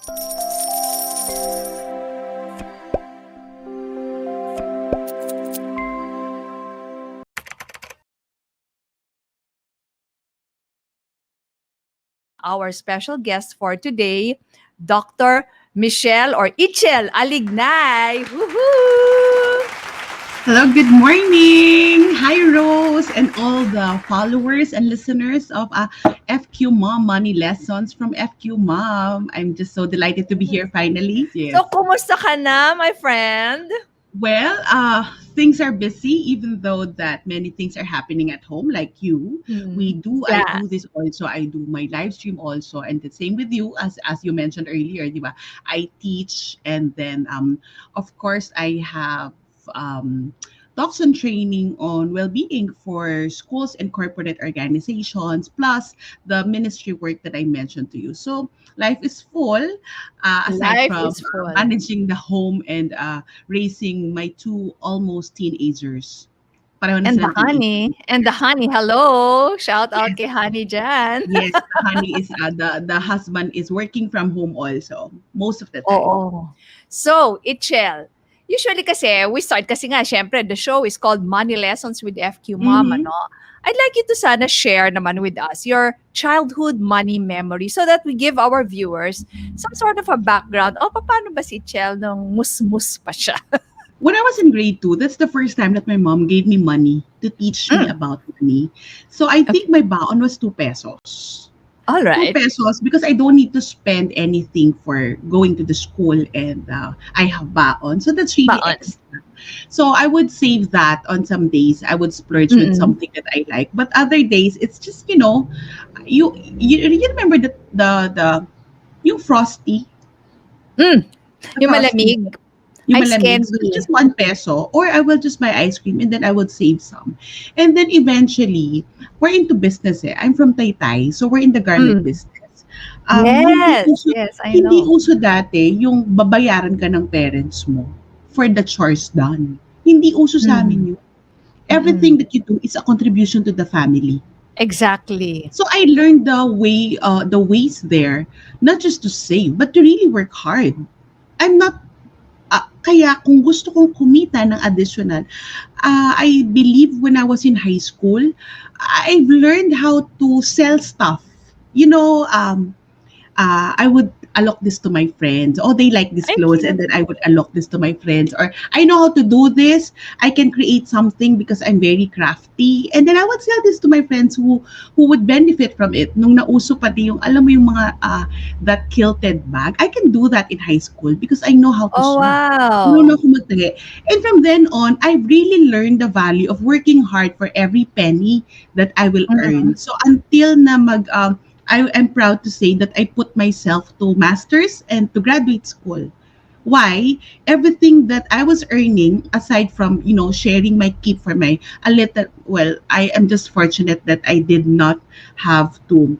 Our special guest for today, Dr. Michele or Michele Alignay. Woohoo! Hello, good morning. Hi, Rose, and all the followers and listeners of FQ Mom Money Lessons from FQ Mom. I'm just so delighted to be here finally. Yes. So, kumusta ka na, my friend? Well, things are busy, even though that many things are happening at home, like you. I Yeah. do this also. I do my live stream also, and the same with you, as you mentioned earlier, diba? I teach, and then of course, I have talks and training on well-being for schools and corporate organizations, plus the ministry work that I mentioned to you. So life is full, aside Life from is full. managing the home and raising my two almost teenagers. Pareho na And the silang honey. teenagers. And the honey. Hello. Shout out Yes, kay Honey dyan. yes, the honey is the husband is working from home also most of the time. Oo. So, Itchel, usually kasi, we start kasi nga, syempre, the show is called Money Lessons with FQ Mom, Mm-hmm. ano? I'd like you to sana share naman with us your childhood money memory so that we give our viewers some sort of a background. O, paano ba si Itchel nung mus-mus pa siya? When I was in grade two, that's the first time that my mom gave me money to teach me Mm, about money. So I okay. think my baon was 2 pesos. All Two right. pesos because I don't need to spend anything for going to the school, and I have baon. So that's really Baon. extra. So I would save that on some days. I would splurge with Mm-mm. something that I like. But other days, it's just, you remember the yung frosty? Mm. The Yung frosty. malamig. Yung Ice malamig. So it's candy. just 1 peso. Or I will just buy ice cream and then I would save some. And then eventually, we're into business eh. I'm from Taytay, so we're in the garment Mm. business. Hindi Yes, uso, yes, I hindi know. uso dati yung babayaran ka ng parents mo for the chores done. Hindi uso sa Mm. amin yun. Mm-mm. Everything that you do is a contribution to the family. Exactly. So I learned the ways there, not just to save, but to really work hard. I'm not kaya kung gusto kong kumita ng additional, I believe when I was in high school, I've learned how to sell stuff. You know, I would allot this to my friends. Oh, they like this Ay, clothes, and cute. then I would allot this to my friends. Or I know how to do this. I can create something because I'm very crafty, and then I would sell this to my friends who would benefit from it. Nung nauso pati yung alam mo yung mga that kilted bag. I can do that in high school because I know how to Oh, sew. wow. Marunong ako magtahi. And from then on, I really learned the value of working hard for every penny that I will Mm-mm. earn. So until na I am proud to say that I put myself to masters and to graduate school. Why? Everything that I was earning, aside from sharing my keep for my a little, well, I am just fortunate that I did not have to.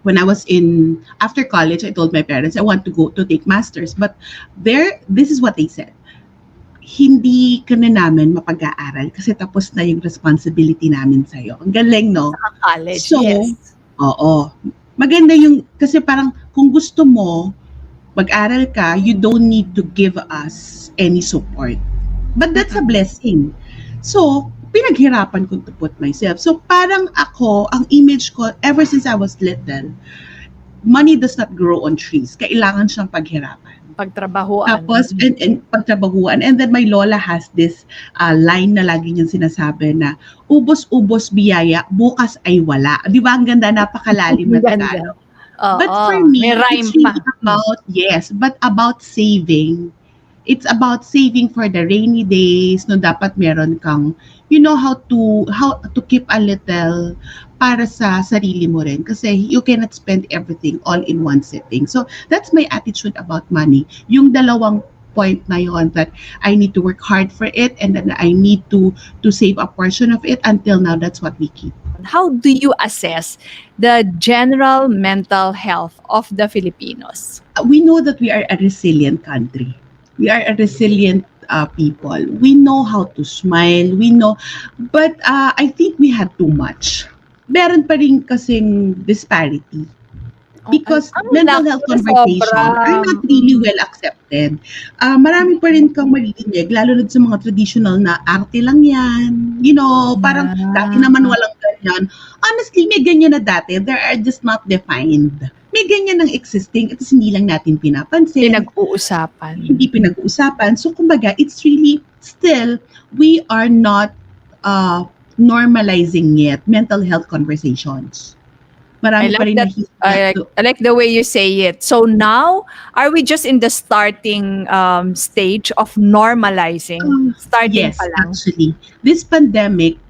When I was in after college, I told my parents I want to go to take masters, but this is what they said. Hindi ka na namin mapag-aaral kasi tapos na yung responsibility namin sa'yo. Ang galing, no? Sa college, So, yes. oo. Maganda yung, kasi parang kung gusto mo, mag-aral ka, you don't need to give us any support. But that's a Mm-mm. blessing. So, pinaghirapan ko to put myself. So, parang ako, ang image ko, ever since I was little, money does not grow on trees. Kailangan siyang paghirapan. Pagtrabahuan. Tapos, and pagtrabahuan. And then my lola has this line na lagi niyang sinasabi na, ubos-ubos biyaya, bukas ay wala. Di ba? Ang ganda, napakalalim na Ang ganda. Tagalog. But Oo. for May me, rhyme it's pa. really about, yes, but about saving. It's about saving for the rainy days, no, dapat meron kang, you know how to keep a little para sa sarili mo rin. Kasi you cannot spend everything all in one sitting. So, that's my attitude about money. Yung dalawang point na yon, that I need to work hard for it, and then I need to save a portion of it. Until now, that's what we keep. How do you assess the general mental health of the Filipinos? We know that we are a resilient country. We are a resilient people. We know how to smile. We know, but I think we had too much. Meron pa rin kasing disparity. Oh, because ang mental naku, health sobra. conversation are not really well accepted. Marami pa rin kang maririnig, lalo na sa mga traditional na arte lang yan. Parang dati Yeah. naman walang ganyan. Honestly, may ganyan na dati. They are just not defined. May ganyan ng existing at hindi lang natin pinapansin, Pinag-uusapan. hindi pinag-uusapan. So, kumbaga, it's really still, we are not uh, normalizing yet mental health conversations. I Marami pa like rin that. nahihiya to. I like the way you say it. So now, are we just in the starting stage of normalizing? Starting pa Yes, lang. actually. This pandemic,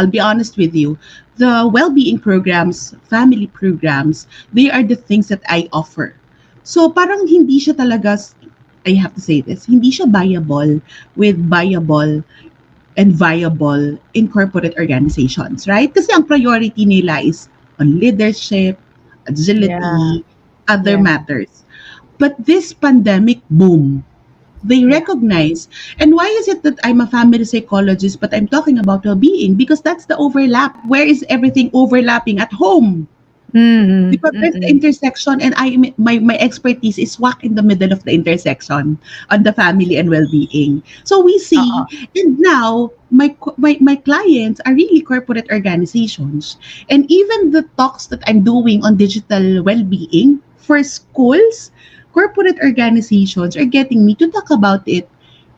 I'll be honest with you, the well-being programs, family programs, they are the things that I offer. So parang hindi siya talaga, I have to say this, hindi siya viable and viable in corporate organizations, right? Kasi ang priority nila is on leadership, Yeah. agility, other Yeah. matters. But this pandemic, boom, they Yeah. recognize. And why is it that I'm a family psychologist but I'm talking about well-being? Because that's the overlap. Where is everything overlapping? At home. Mm-hmm. Because there's the Mm-mm. intersection, and my expertise is whack in the middle of the intersection on the family and well-being. So we see, Oo. and now my clients are really corporate organizations, and even the talks that I'm doing on digital well-being for schools, corporate organizations are getting me to talk about it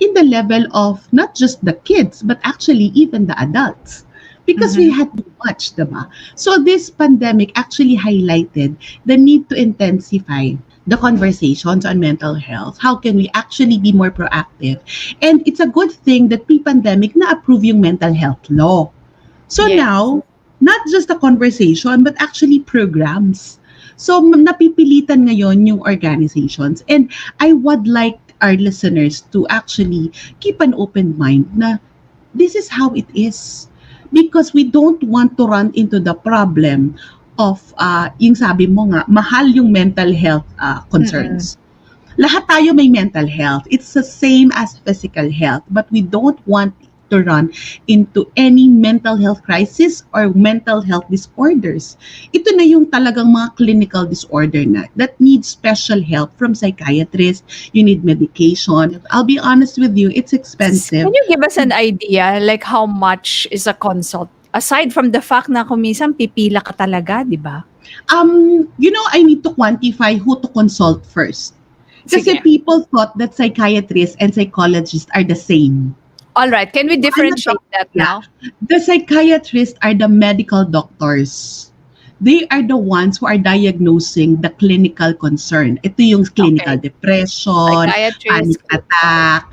in the level of not just the kids but actually even the adults, because we Mhm. had too much, diba? So this pandemic actually highlighted the need to intensify the conversations on mental health. How can we actually be more proactive? And it's a good thing that pre-pandemic na-approve yung mental health law. So Yes. now, not just a conversation, but actually programs. So napipilitan ngayon yung organizations. And I would like our listeners to actually keep an open mind na this is how it is. Because we don't want to run into the problem of, yung sabi mo nga, mahal yung mental health Mm-mm. concerns. Lahat tayo may mental health. It's the same as physical health. But we don't want to run into any mental health crisis or mental health disorders. Ito na yung talagang mga clinical disorder na that needs special help from psychiatrists. You need medication. I'll be honest with you, it's Can expensive. you give us an idea like how much is a consult? Aside from the fact na kung minsan pipila ka talaga, di ba? I need to quantify who to consult first. Kasi Sige. people thought that psychiatrists and psychologists are the same. All right. Can we Ano differentiate that yeah. now? The psychiatrists are the medical doctors. They are the ones who are diagnosing the clinical concern. Ito yung clinical Okay. depression, Psychiatrist, panic clinical. attack,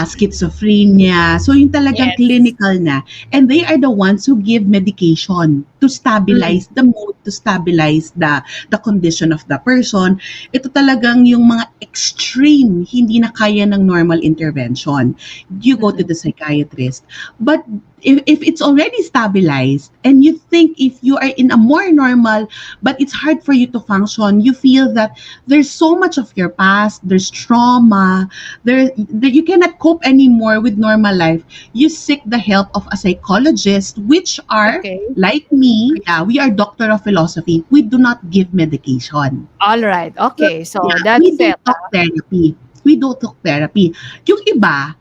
schizophrenia. So yung talagang Yes. clinical na. And they are the ones who give medication to Mm. stabilize the mood, to stabilize the condition of the person. Ito talagang yung mga extreme, hindi na kaya ng normal intervention. You go to Mm-mm. the psychiatrist. But if it's already stabilized and you think if you are in a more normal but it's hard for you to function, you feel that there's so much of your past, there's trauma, there you cannot cope anymore with normal life, you seek the help of a psychologist, which are Okay. like me. Yeah, we are doctor of philosophy, we do not give medication. All right. Okay. So Yeah, we that's don't it. talk therapy. We don't talk therapy. Yung iba,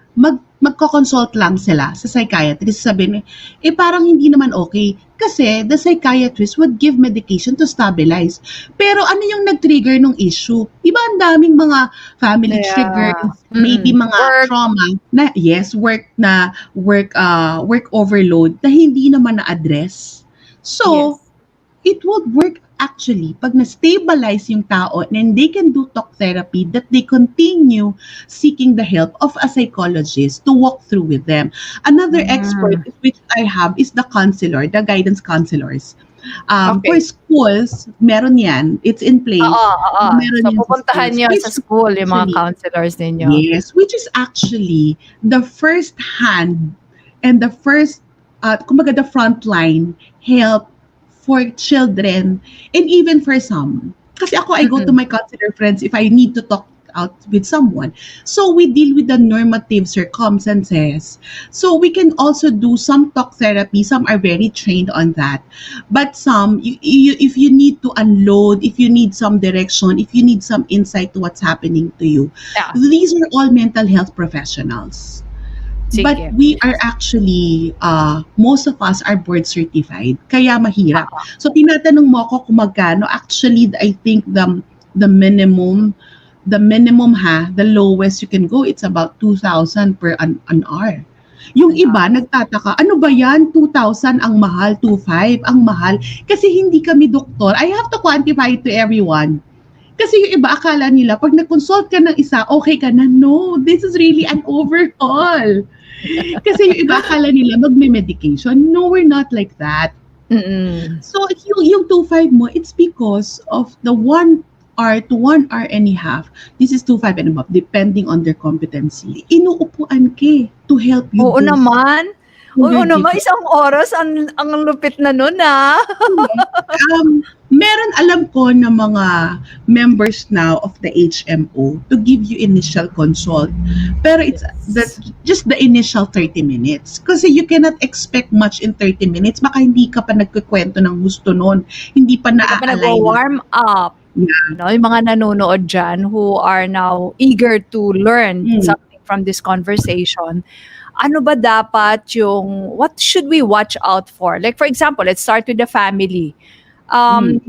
magko-consult lang sila sa psychiatrist. Sabi niya, parang hindi naman okay. Kasi the psychiatrist would give medication to stabilize. Pero ano yung nag-trigger ng issue? Iba ang daming mga family Yeah. triggers, maybe Mm-mm. mga Work. trauma na, yes, work overload na hindi naman na-address. So, Yes. it would work actually pag na-stabilize yung tao and they can do talk therapy, that they continue seeking the help of a psychologist to walk through with them. Another expert Mm. which I have is the counselor, the guidance counselors. For Okay. schools, meron yan. It's in place. Oo, oo. Meron So yan sa pupuntahan schools. niyo Which sa school yung mga actually, counselors ninyo. yes, which is actually the first hand and the first, kumbaga the frontline help for children and even for some. Kasi ako, I go to Mm-mm. my counselor friends if I need to talk out with someone. So we deal with the normative circumstances. So we can also do some talk therapy. Some are very trained on that. But some, if you need to unload, if you need some direction, if you need some insight to what's happening to you, Yeah. these are all mental health professionals. But Sige. we are actually, most of us are board certified, kaya mahirap. Oo. So tinatanong mo ako kung magkano, actually I think the minimum, the lowest you can go, it's about 2,000 per an hour. Yung Ano? iba nagtataka, ano ba yan? 2,000 ang mahal, 2,500 ang mahal. Kasi hindi kami doktor. I have to quantify it to everyone. Kasi yung iba akala nila, pag nag-consult ka ng isa, okay ka na. No, this is really an overhaul. Kasi yung iba akala nila magme-medication. No, we're not like that. Mm. So yung 2,500 mo, it's because of the 1 hour to 1 hour and a half. This is 2,500 and above, depending on their competency. Inuupuan ka to help you Oo go naman. through Oo your naman, different. isang oras, ang lupit na nun, ah. Meron alam ko na mga members now of the HMO to give you initial consult. Pero it's Yes. just the initial 30 minutes. Kasi you cannot expect much in 30 minutes. Baka hindi ka pa nagkukwento ng gusto nun. Hindi pa Hindi ka pa na-align. nagwa-warm up. Yeah. You know, yung mga nanonood dyan who are now eager to learn Mm. something from this conversation, ano ba dapat what should we watch out for? Like for example, let's start with the family. Mm.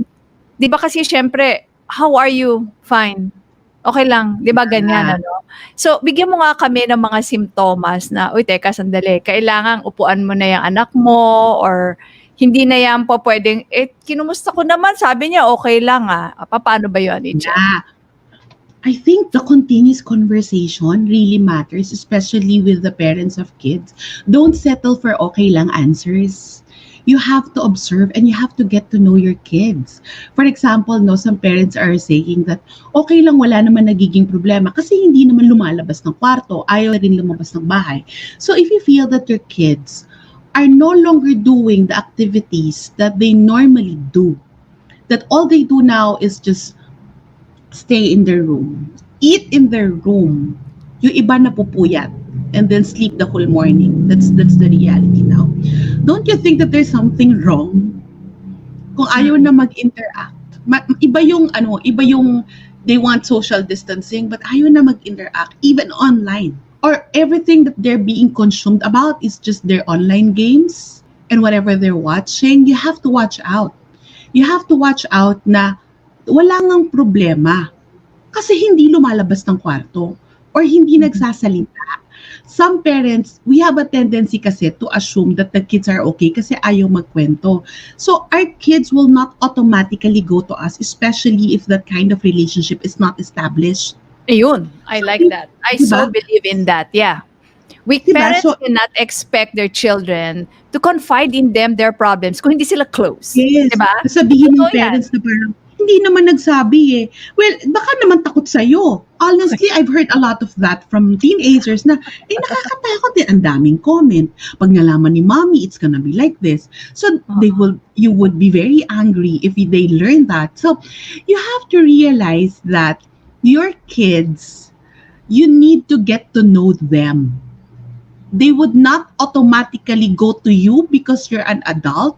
Di ba kasi syempre, how are you? Fine. Okay lang. Di ba ganyan, Yeah. ano? So, bigyan mo nga kami ng mga simptomas na, uy, teka, sandali, kailangan upuan mo na yung anak mo or hindi na yan po pwedeng, kinumusta ko naman, sabi niya, okay lang ah. Paano ba yun, Ichel? Yeah. I think the continuous conversation really matters, especially with the parents of kids. Don't settle for okay lang answers. You have to observe and you have to get to know your kids. For example, no, some parents are saying that okay lang, wala naman nagiging problema kasi hindi naman lumalabas ng kwarto, ayaw rin lumabas ng bahay. So if you feel that your kids are no longer doing the activities that they normally do, that all they do now is just stay in their room, eat in their room, yung iba napupuyat, and then sleep the whole morning. That's the reality now. Don't you think that there's something wrong kung ayaw na mag-interact? Iba yung they want social distancing but ayaw na mag-interact even online. Or everything that they're being consumed about is just their online games and whatever they're watching. You have to watch out. You have to watch out na wala ngang problema kasi hindi lumalabas ng kwarto or hindi nagsasalita. Some parents, we have a tendency kasi to assume that the kids are okay kasi ayaw magkwento. So our kids will not automatically go to us, especially if that kind of relationship is not established. Ayun, I like that. I so believe in that, yeah. Parents So, cannot expect their children to confide in them their problems kung hindi sila close. yes, Diba? sabihin ng Totoo yan. parents na parang, hindi naman nagsabi eh. Well, baka naman takot sa'yo. Honestly, I've heard a lot of that from teenagers na, nakakatakot eh. Ang daming comment. Pag nalaman ni mommy, it's gonna be like this. So, you would be very angry if they learn that. So, you have to realize that your kids, you need to get to know them. They would not automatically go to you because you're an adult.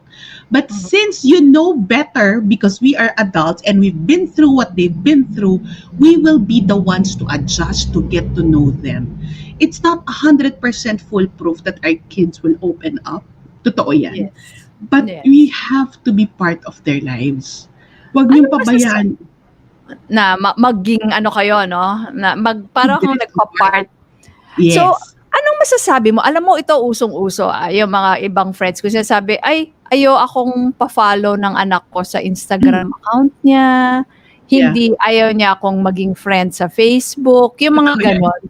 But since you know better, because we are adults and we've been through what they've been through, we will be the ones to adjust to get to know them. It's not 100% foolproof that our kids will open up. Totoo yan. Yes. But Yes. we have to be part of their lives. Huwag niyong pabayaan. Na maging ano kayo, no? Na parang kung nagpa-part. Yes. So, anong masasabi mo? Alam mo, ito usong-uso. Yung mga ibang friends ko sinasabi, ayaw akong pa-follow ng anak ko sa Instagram account niya. Hindi, ayaw niya akong maging friend sa Facebook. Yung mga ganon.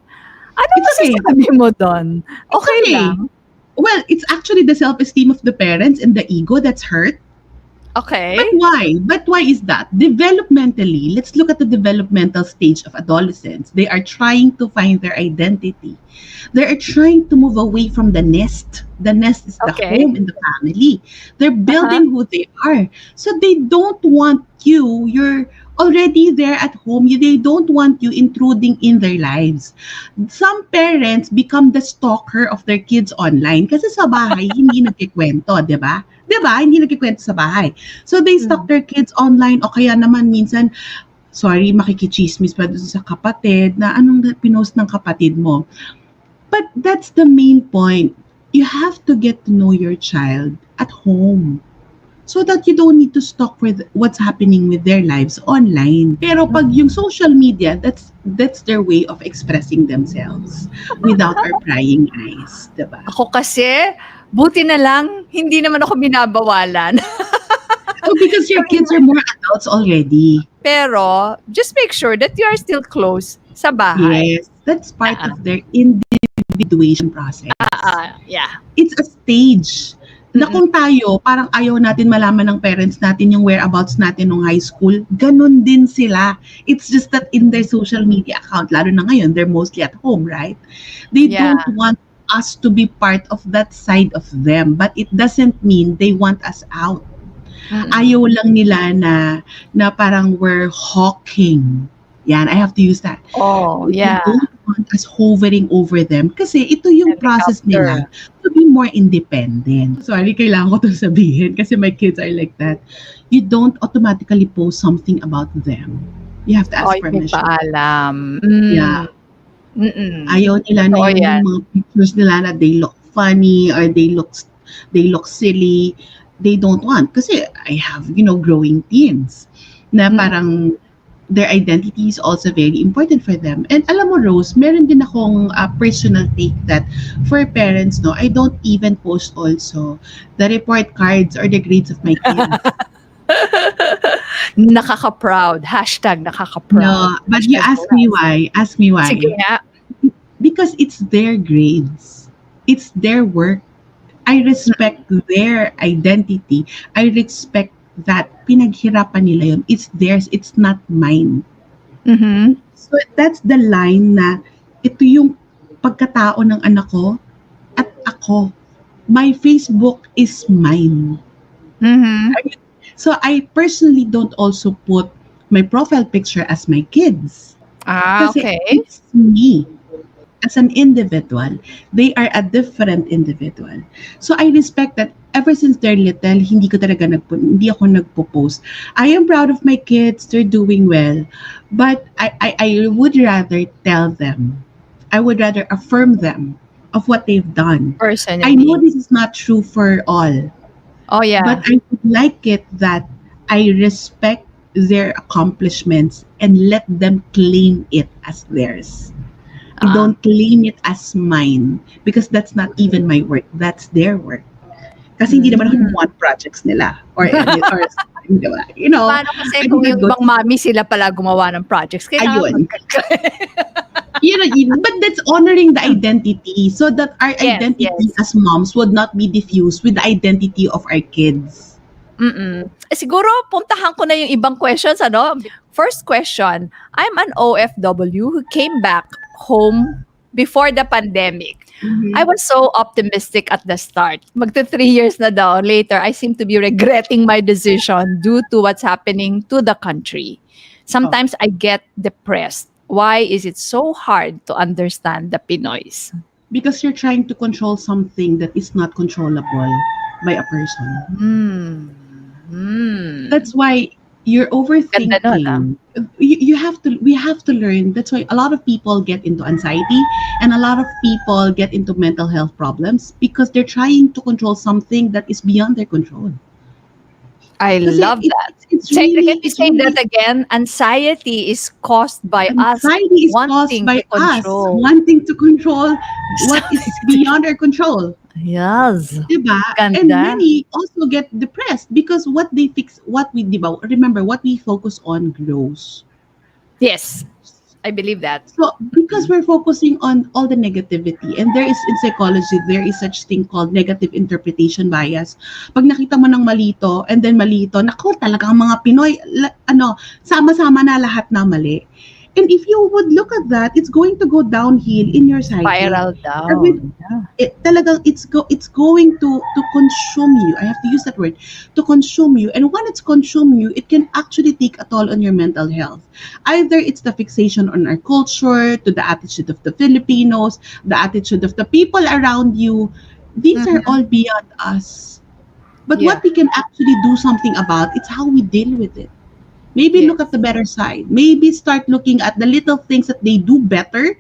Anong masasabi mo doon? Okay lang. Well, it's actually the self-esteem of the parents and the ego that's hurt. Okay. But why? But why is that? Developmentally, let's look at the developmental stage of adolescents. They are trying to find their identity. They are trying to move away from the nest. The nest is the Okay. home in the family. They're Uh-huh. building who they are. So they don't want you. You're already there at home. They don't want you intruding in their lives. Some parents become the stalker of their kids online kasi sa bahay hindi nagkikwento, 'di ba? 'Di ba? Hindi nagkikwento sa bahay. So they stalk Mm. their kids online o kaya naman minsan, sorry, makikichismis pa dun sa kapatid na anong pinost ng kapatid mo. But that's the main point. You have to get to know your child at home so that you don't need to stalk with what's happening with their lives online. Pero pag yung social media, that's their way of expressing themselves without our prying eyes, 'di ba? Ako kasi, buti na lang, hindi naman ako binabawalan. Oh, because your kids are more adults already. Pero, just make sure that you are still close sa bahay. Yes, that's part Ah, of their individuation process. yeah. It's a stage na Mm-mm. kung tayo, parang ayaw natin malaman ng parents natin yung whereabouts natin nung high school, ganun din sila. It's just that in their social media account, lalo na ngayon, they're mostly at home, right? They Yeah. don't want us to be part of that side of them, but it doesn't mean they want us out. Mm-mm. Ayaw lang nila na parang we're hawking. Yan, I have to use that. Oh, They yeah. don't want us hovering over them kasi ito yung process nila Helicopter. to be more independent. Sorry, kailangan ko to sabihin kasi my kids are like that. You don't automatically post something about them. You have to ask Ay, may permission. paalam. Yeah. Mm-mm. Ayaw nila na Totoo yung yan. mga pictures nila na they look funny or they look silly. They don't want. Kasi I have, growing teens na Mm-mm. parang their identity is also very important for them. And alam mo, Rose, meron din akong personal take that for parents, no, I don't even post also the report cards or the grades of my kids. Nakaka-proud. Hashtag nakaka-proud. No, but you Hashtag ask me blessed. why. Ask me why. Sige nga. Because it's their grades. It's their work. I respect their identity. I respect that pinaghirapan nila yun. It's theirs. It's not mine. Mhm. So that's the line na ito yung pagkatao ng anak ko at ako. My Facebook is mine. Mhm. So I personally don't also put my profile picture as my kids. Kasi Okay. it's me. As an individual, they are a different individual. So I respect that ever since they're little, hindi ako nagpo-post. I am proud of my kids, they're doing well. But I would rather tell them, I would rather affirm them of what they've done. I know Personally. this is not true for all, Oh, but yeah. I would like it that I respect their accomplishments and let them claim it as theirs. I don't claim it as mine because that's not even my work. That's their work. Kasi hindi naman ako Mm. gumawa ng projects nila or edit or something, di ba? You know, Paano kasi I'm kung not yung good. ibang mami sila pala gumawa ng projects? Kailangan Ayun. But that's honoring the identity so that our Yes, identity yes. as moms would not be diffused with the identity of our kids. Siguro puntahan ko na yung ibang questions, ano? First question, I'm an OFW who came back home before the pandemic. I was so optimistic at the start. Magto 3 years na daw. Later, I seem to be regretting my decision due to what's happening to the country. Sometimes I get depressed. Why is it so hard to understand the Pinoys? Because you're trying to control something that is not controllable by a person. That's why you're Ganda nun, ah. overthinking. We have to learn. That's why a lot of people get into anxiety and a lot of people get into mental health problems because they're trying to control something that is beyond their control. I Kasi love that. it's Say, really, can you say that again? Anxiety is caused by us anxiety is caused wanting by to control. us wanting to control what is beyond our control. Yes. Diba? Ganda. And many also get depressed because what we focus on grows. Yes. I believe that. So, because Mm. we're focusing on all the negativity, and there is in psychology, there is such thing called negative interpretation bias. Pag nakita mo ng malito, and then malito, naku, talagang mga Pinoy, sama-sama na lahat na mali. And if you would look at that, it's going to go downhill in your psyche. Spiral Every, down. Yeah. talagang it's going to consume you. I have to use that word, to consume you. And when it's consume you, it can actually take a toll on your mental health. Either it's the fixation on our culture, to the attitude of the Filipinos, the attitude of the people around you. These are Mhm. all beyond us. But what Yeah. we can actually do something about, it's how we deal with it. Maybe look at Yes. the better side. Maybe start looking at the little things that they do better.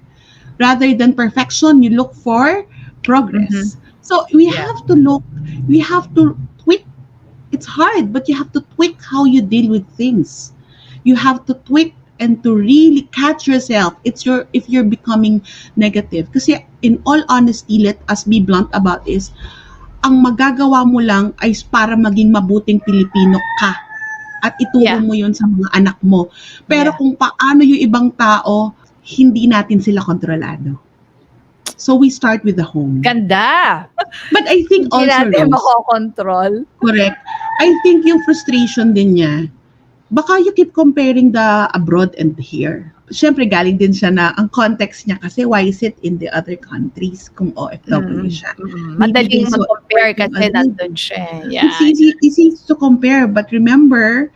Rather than perfection, you look for Mhm. progress. So we Yeah. have to look, we have to tweak. It's hard, but you have to tweak how you deal with things. You have to tweak and to really catch yourself. It's your if you're becoming negative. Kasi in all honesty, let us be blunt about this. Ang magagawa mo lang ay para maging mabuting Pilipino ka at ituro Yeah. mo yun sa mga anak mo. Pero Yeah. kung paano yung ibang tao, hindi natin sila kontrolado. So we start with the home. Ganda. But I think Hindi also, natin Rose, makokontrol. correct, I think yung frustration din niya, baka you keep comparing the abroad and here. Siyempre, galing din siya na, ang context niya kasi, why is it in the other countries kung OFW Mm, siya? Madaling Maybe they saw it mag-compare working kasi already. nandun siya, eh. It's Yeah. easy to compare, but remember,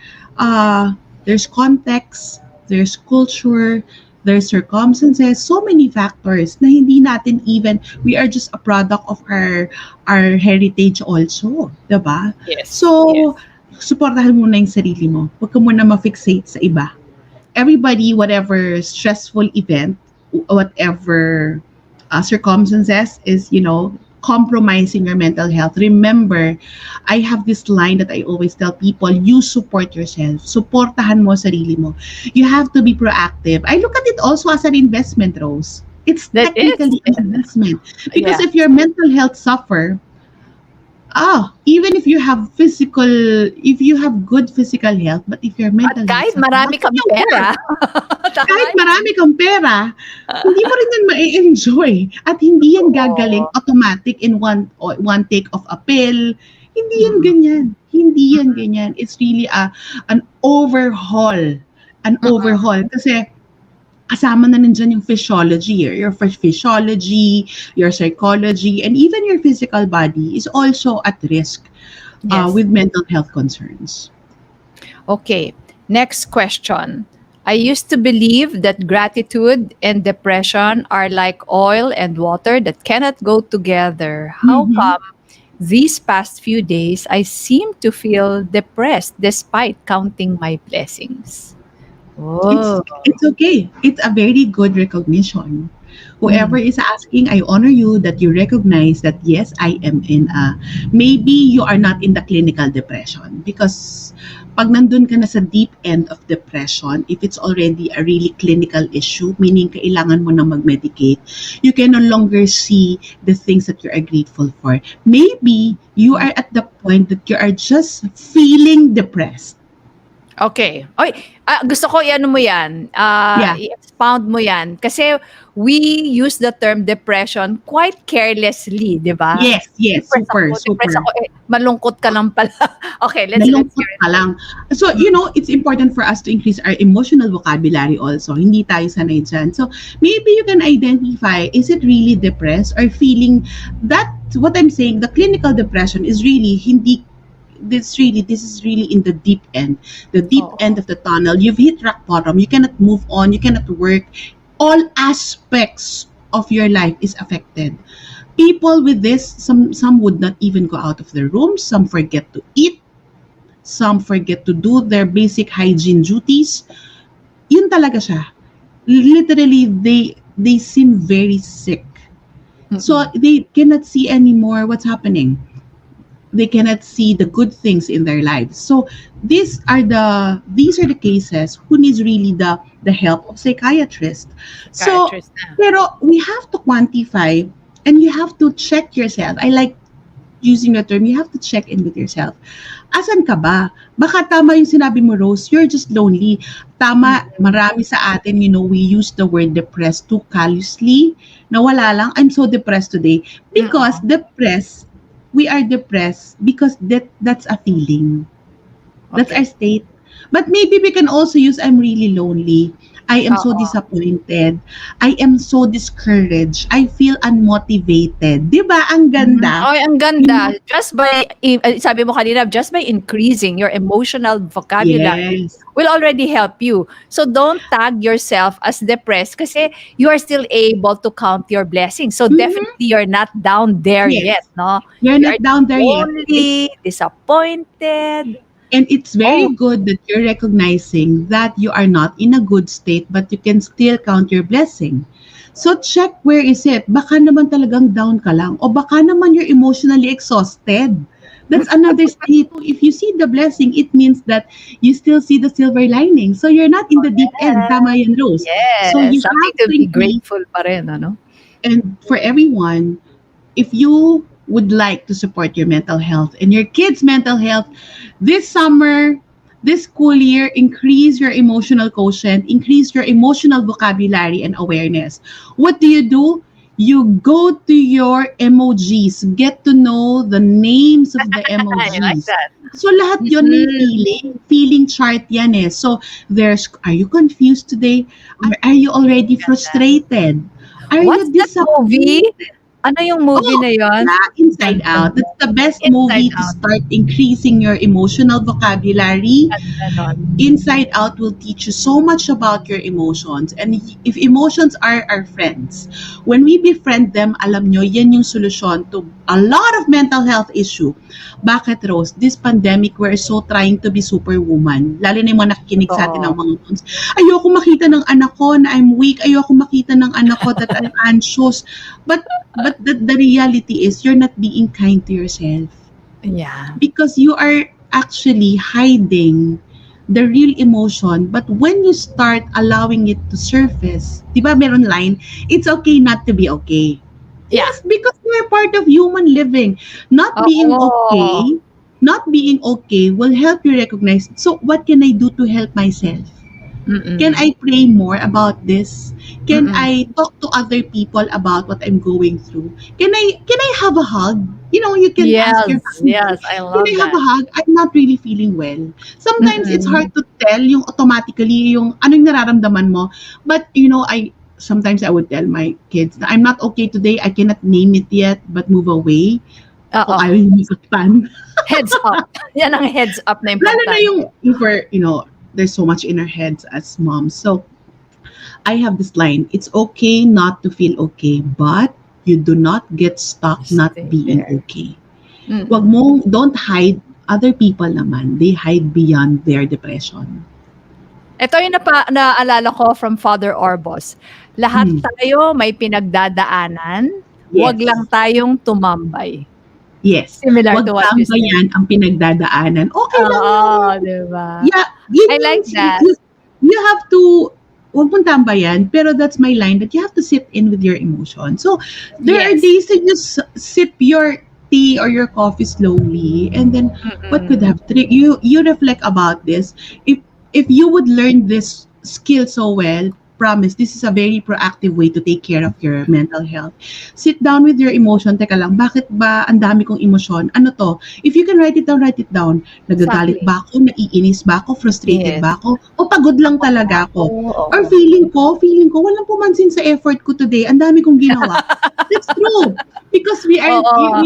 there's context, there's culture, there's circumstances, so many factors na hindi natin even, we are just a product of our heritage also, diba? Yes. So, Yes. supportahan mo na yung sarili mo. Huwag ka muna ma-fixate sa iba. Everybody, whatever stressful event, whatever circumstances is, compromising your mental health, remember, I have this line that I always tell people, you support yourself. Supportahan mo sarili mo. You have to be proactive. I look at it also as an investment, Rose. It's That is. technically an investment. Because Yeah. if your mental health suffer, even if you have good physical health, but if your At mental health kahit suffer, marami bakit kang yung work? pera. Tama Kahit yun. marami kang pera, hindi mo rin yan ma-enjoy. At hindi yan gagaling Oo. automatic in one take of a pill. Hindi yan Mm. ganyan. Hindi yan ganyan. It's really an overhaul. An Mm. overhaul. Kasi kasama na nandyan yung physiology. Your physiology, your psychology, and even your physical body is also at risk Yes. with mental health concerns. Okay. Next question. I used to believe that gratitude and depression are like oil and water that cannot go together. How Mhm. come these past few days I seem to feel depressed despite counting my blessings? Oh. It's okay. It's a very good recognition. Whoever Mm. is asking, I honor you that you recognize that yes, I am maybe you are not in the clinical depression because pag nandun ka na sa deep end of depression, if it's already a really clinical issue, meaning kailangan mo na mag-medicate, you can no longer see the things that you are grateful for. Maybe you are at the point that you are just feeling depressed. Okay. Oy, gusto ko i-ano mo 'yan, Yeah. i-expound mo 'yan kasi we use the term depression quite carelessly, 'di ba? Yes, super, Depress super. ako, eh, malungkot ka lang pala. Okay, let's Nalungkot hear it. ka lang. So, it's important for us to increase our emotional vocabulary also. Hindi tayo sanay dyan. So, maybe you can identify, is it really depressed or feeling that, what I'm saying, the clinical depression is really, hindi, this is really in the deep end. The deep Oo. end of the tunnel. You've hit rock bottom. You cannot move on. You cannot work. All aspects of your life is affected. People with this, some would not even go out of their rooms. Some forget to eat. Some forget to do their basic hygiene duties. Yun talaga siya. Literally, they seem very sick. So they cannot see anymore what's happening. They cannot see the good things in their lives. So these are the cases who needs really the help of psychiatrist. So, Psychiatrist na. pero we have to quantify and you have to check yourself. I like using the term, you have to check in with yourself. Asan ka ba? Baka tama yung sinabi mo, Rose, you're just lonely. Tama, marami sa atin, we use the word depressed too callously. Na wala lang, I'm so depressed today. Because we are depressed because that's a feeling. That's our Okay. state. But maybe we can also use I'm really lonely. I am so Oo. disappointed. I am so discouraged. I feel unmotivated. 'Di ba? Ang ganda. Ay, ang You know, ganda. Just by, sabi mo kanina, just by increasing your emotional vocabulary yes. will already help you. So don't tag yourself as depressed kasi you are still able to count your blessings. So Mhm. definitely you're not down there yet, Yes. no? You're You are not down there yet. lonely, disappointed. And it's very Oh, good that you're recognizing that you are not in a good state, but you can still count your blessing. So check where is it. Baka naman talagang down ka lang. O baka naman you're emotionally exhausted. That's another state. If you see the blessing, it means that you still see the silver lining. So you're not in the deep end. Tama yan, Rose. So yes. you Something have to to be increase. grateful pa rin, ano? And for everyone, if you would like to support your mental health and your kids' mental health this summer, this school year, increase your emotional quotient, increase your emotional vocabulary and awareness. What do? You go to your emojis, get to know the names of the I like emojis. that. So lahat yon may Mm, feeling chart yan eh. So are you confused today? Are you already frustrated? Are you what's that movie? disappointed? Ano yung movie Oh, na yon? yeah, Inside Out. That's the best Inside movie to Out. start increasing your emotional vocabulary. Ganda nun. Inside Out will teach you so much about your emotions. And if emotions are our friends, when we befriend them, alam nyo, yan yung solusyon to a lot of mental health issue. Bakit, Rose? This pandemic, we're so trying to be superwoman. Lalo na yung mga nakikinig sa atin ng Totoo. mga moms. Ayoko makita ng anak ko na I'm weak. Ayoko makita ng anak ko that I'm anxious. But the reality is you're not being kind to yourself Yeah. because you are actually hiding the real emotion. But when you start allowing it to surface, di ba meron line, it's okay not to be okay. Yeah. Yes, because we're part of human living. Oo. Not being okay will help you recognize, so what can I do to help myself? Can Mm. I pray more about this? Can Mm. I talk to other people about what I'm going through? Can I have a hug? You can ask your Yes, family, yes, I can love I have that. a hug? I'm not really feeling well. Sometimes it's hard Mm. to tell yung automatically yung ano yung nararamdaman mo. But I sometimes I would tell my kids na I'm not okay today. I cannot name it yet, but move away. Kung Oo. ayaw yung masaktan. Heads up. Yan ang heads up na Lalo na importante. yung for, there's so much in our heads as moms. So I have this line, it's okay not to feel okay, but you do not get stuck not Stay being there. okay. Mm. Don't hide. Other people naman, they hide beyond their depression. Ito yung naalala ko from Father Orbos. Lahat Hmm. tayo may pinagdadaanan, wag Yes. lang tayong tumambay. Yes. Similar Wag to what you said. tambayan ang pinagdadaanan. Okay lang Oo, yun. di ba? Yeah, yun I yung like that. you have to wag mong tambayan, pero that's my line that you have to sit in with your emotion. So, there are Yes. days that you sip your tea or your coffee slowly, and then what could have you reflect about this. If you would learn this skill so well, promise this is a very proactive way to take care of your mental health. Sit down with your emotion. Teka lang, bakit ba ang dami kong emosyon? Ano to? If you can write it down, write it down. Nagagalit Exactly. ba ako? Naiinis ba ako? Frustrated Yes. ba ako? O pagod lang talaga ako? Oo. Or feeling ko, walang pumansin sa effort ko today. Ang dami kong ginawa. That's true. Because Oo.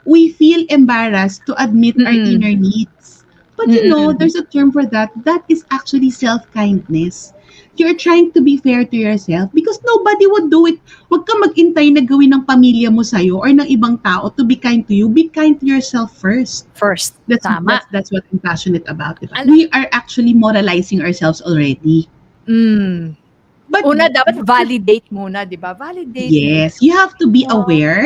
we feel embarrassed to admit our Mm. inner needs. But there's a term for that. That is actually self-kindness. You're trying to be fair to yourself because nobody would do it. Huwag ka mag-intay na gawin ng pamilya mo sa'yo or ng ibang tao to be kind to you. Be kind to yourself first. First. That's Tama. what I'm passionate about. Diba? Alam- We are actually moralizing ourselves already. Mm. But Una, dapat validate muna, di ba? Validate yes, you have to be muna. aware,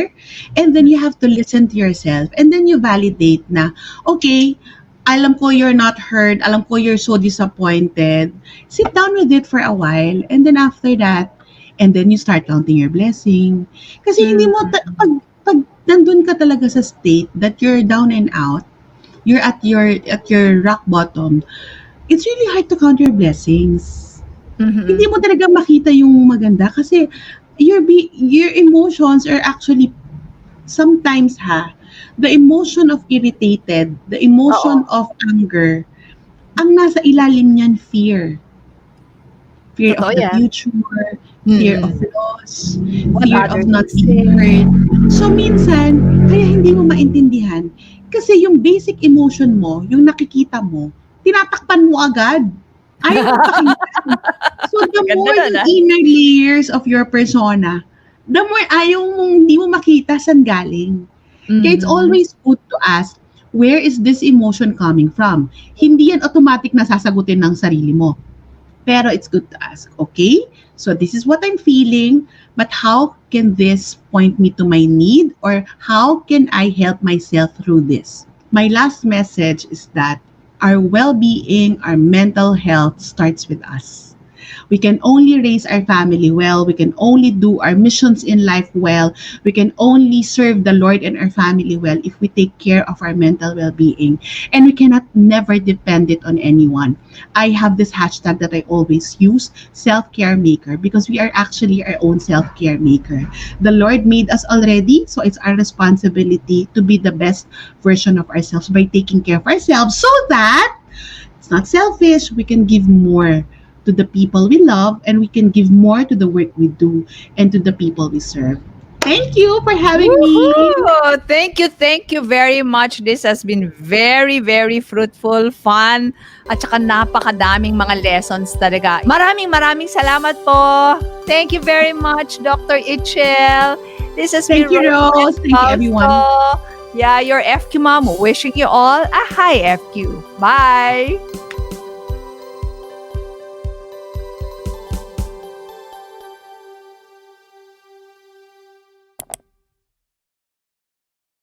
and then you have to listen to yourself, and then you validate na, okay, alam ko you're not heard, alam ko you're so disappointed. Sit down with it for a while, and then after that, and then you start counting your blessing. Kasi hindi mo, pag kapag nandun ka talaga sa state that you're down and out, you're at your rock bottom, it's really hard to count your blessings. Hindi Mhm. mo talaga makita yung maganda kasi your emotions are actually sometimes the emotion of irritated, the Oo. emotion of anger, ang nasa ilalim niyan fear of Totoo the yan. future, fear of Mm. loss, What fear of others not will being say. heard. So minsan, kaya hindi mo maintindihan kasi yung basic emotion mo, yung nakikita mo, tinatakpan mo agad. Ayaw mo pakinggan. So the Ganda more nun, yung ah. inner layers of your persona, the more ayaw mong hindi mo makita saan galing. Kaya it's Mhm. always good to ask, where is this emotion coming from? Hindi yan automatic na sasagutin ng sarili mo. Pero it's good to ask, okay? So this is what I'm feeling, but how can this point me to my need or how can I help myself through this? My last message is that our well-being, our mental health starts with us. We can only raise our family well. We can only do our missions in life well. We can only serve the Lord and our family well if we take care of our mental well-being. And we cannot never depend it on anyone. I have this hashtag that I always use, self-care maker, because we are actually our own self-care maker. The Lord made us already, so it's our responsibility to be the best version of ourselves by taking care of ourselves so that it's not selfish. We can give more to the people we love and we can give more to the work we do and to the people we serve. Thank you for having me. Woohoo! Thank you very much. This has been very, very fruitful, fun, at saka napakadaming mga lessons talaga. Maraming salamat po. Thank you very much, Dr. Itchel. This has been Thank you, Rose and Rose. Thank you, Fausto. everyone. Yeah, your FQ mom wishing you all a high FQ. Bye!